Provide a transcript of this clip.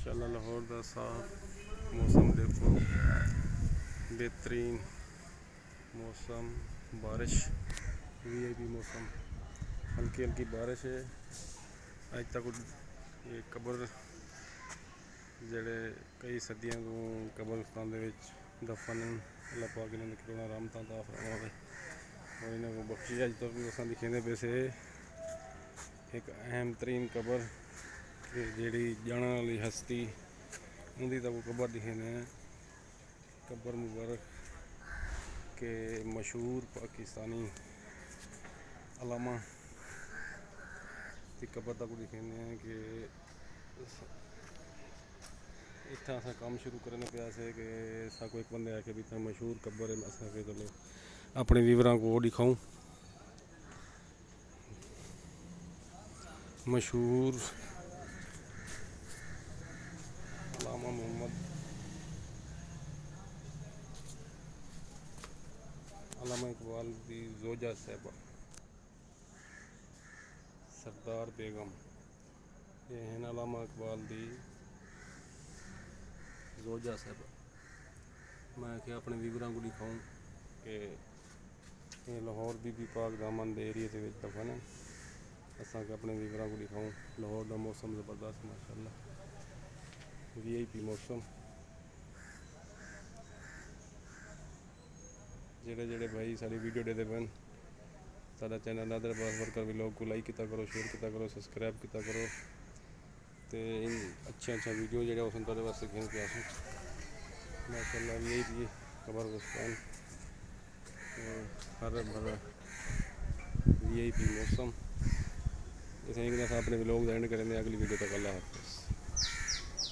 माशाल्लाह लाहौर का साफ मौसम देखो, बेहतरीन मौसम, बारिश वीआईपी मौसम, हल्की हल्की बारिश है। अज तक ये कबर जड़े कई सदियों को कब्रिस्तान दफन अल्लाह पाक इन्होंने करोना रहमतां अता फरमावे और इन्हों को बख्शी। अज तक अस दिखेंदे पे से एक अहम तरीन कबर जी जाने वाली हस्ती उनकी तो कबर दिखेंदे हैं। कबर मुबारक के मशहूर पाकिस्तानी अलामा की कबर तक दिखेंदे हैं कि इतना असा काम शुरू करने पे से कि कोई एक बंदे आके भी इतना मशहूर कबर है। असा के चलो अपने व्यूवरां को दिखाऊं मशहूर अलामा मोहम्मद अल्लामा इकबाल की जोजा साहिबा सरदार बेगम, ये हैं अल्लामा इकबाल की जोजा साहिबा। मैं क्या अपने व्यूवरां को दिखाऊं कि ये लाहौर बीबी पाक दामन के एरिए के दफन है। असा के अपने व्यूवरां को दिखाऊं लाहौर का मौसम ज़बरदस्त माशाल्लाह वीआईपी मौसम। जेड़े जेड़े भाई सारी वीडियो देते पे सारा चैनल नादर बास वर्कर व्लॉग को लाइक किया करो, शेयर किया करो, सब्सक्राइब किया करो। तो इन अच्छा वीडियो जो तुहाडे वास्ते घेन के आसूँ माशाल्लाह वीआईपी कब्रिस्तान हरा भरा वीआईपी मौसम। इस अपने व्लॉग एंड करेंगे अगली वीडियो तक। अल्लाह हाफ़िज़।